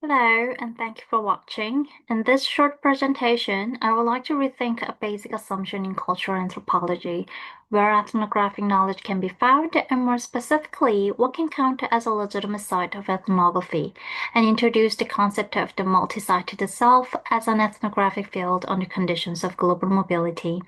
Hello, and thank you for watching. In this short presentation, I would like to rethink a basic assumption in cultural anthropology, where ethnographic knowledge can be found, and more specifically, what can count as a legitimate site of ethnography, and introduce the concept of the multi-sited self as an ethnographic field under conditions of global mobility.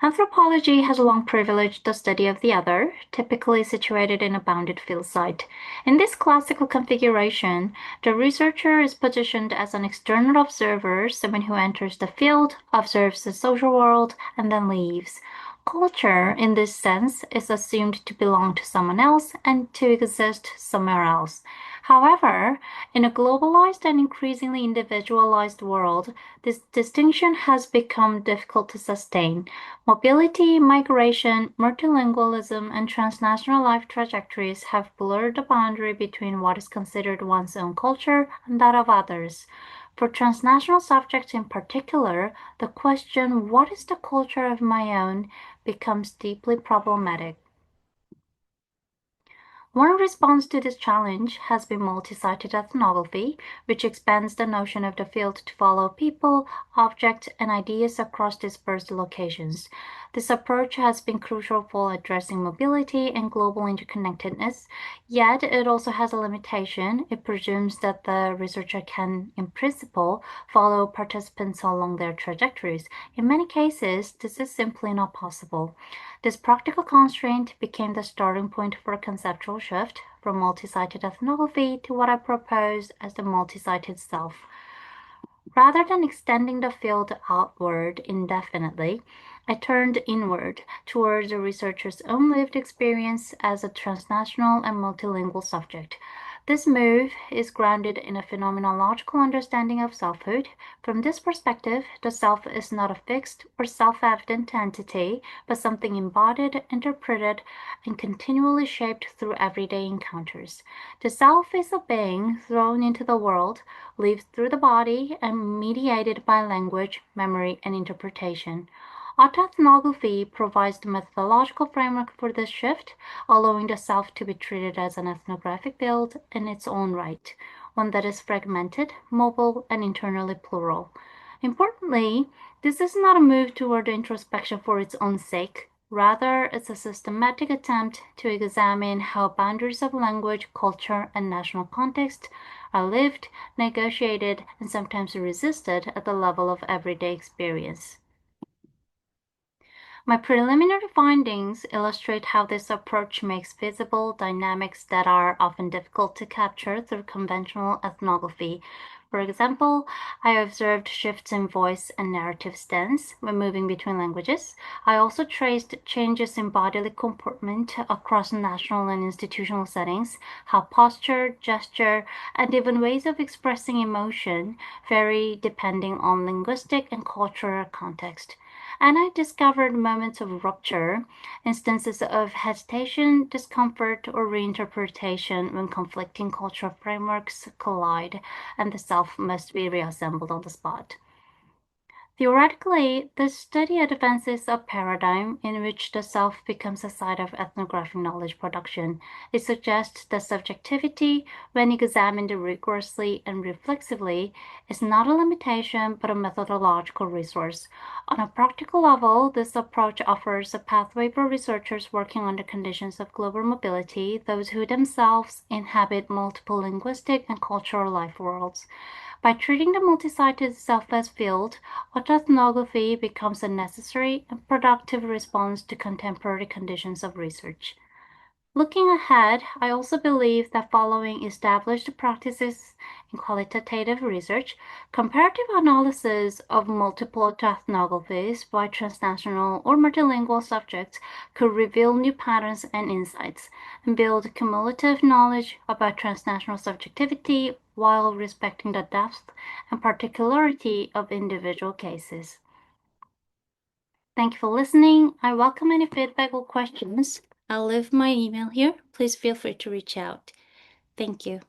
Anthropology has long privileged the study of the other, typically situated in a bounded field site. In this classical configuration, the researcher is positioned as an external observer, someone who enters the field, observes the social world, and then leaves. Culture, in this sense, is assumed to belong to someone else and to exist somewhere else. However, in a globalized and increasingly individualized world, this distinction has become difficult to sustain. Mobility, migration, multilingualism, and transnational life trajectories have blurred the boundary between what is considered one's own culture and that of others. For transnational subjects in particular, the question, what is the culture of my own, becomes deeply problematic. One response to this challenge has been multi-sited ethnography, which expands the notion of the field to follow people, objects, and ideas across dispersed locations. This approach has been crucial for addressing mobility and global interconnectedness, yet it also has a limitation. It presumes that the researcher can, in principle, follow participants along their trajectories. In many cases, this is simply not possible. This practical constraint became the starting point for a conceptual shift from multi-sited ethnography to what I propose as the multi-sited self. Rather than extending the field outward indefinitely, I turned inward towards the researcher's own lived experience as a transnational and multilingual subject. This move is grounded in a phenomenological understanding of selfhood. From this perspective, the self is not a fixed or self-evident entity, but something embodied, interpreted, and continually shaped through everyday encounters. The self is a being thrown into the world, lived through the body, and mediated by language, memory, and interpretation. Autoethnography provides the methodological framework for this shift, allowing the self to be treated as an ethnographic field in its own right, one that is fragmented, mobile, and internally plural. Importantly, this is not a move toward introspection for its own sake. Rather, it's a systematic attempt to examine how boundaries of language, culture, and national context are lived, negotiated, and sometimes resisted at the level of everyday experience. My preliminary findings illustrate how this approach makes visible dynamics that are often difficult to capture through conventional ethnography. For example, I observed shifts in voice and narrative stance when moving between languages. I also traced changes in bodily comportment across national and institutional settings, how posture, gesture, and even ways of expressing emotion vary depending on linguistic and cultural context. And I discovered moments of rupture, instances of hesitation, discomfort, or reinterpretation when conflicting cultural frameworks collide and the self must be reassembled on the spot. Theoretically, this study advances a paradigm in which the self becomes a site of ethnographic knowledge production. It suggests that subjectivity, when examined rigorously and reflexively, is not a limitation but a methodological resource. On a practical level, this approach offers a pathway for researchers working under conditions of global mobility, those who themselves inhabit multiple linguistic and cultural life worlds. By treating the multi-sited self as field, autoethnography becomes a necessary and productive response to contemporary conditions of research. Looking ahead, I also believe that following established practices in qualitative research, comparative analysis of multiple ethnographies by transnational or multilingual subjects could reveal new patterns and insights, and build cumulative knowledge about transnational subjectivity while respecting the depth and particularity of individual cases. Thank you for listening. I welcome any feedback or questions. I'll leave my email here. Please feel free to reach out. Thank you.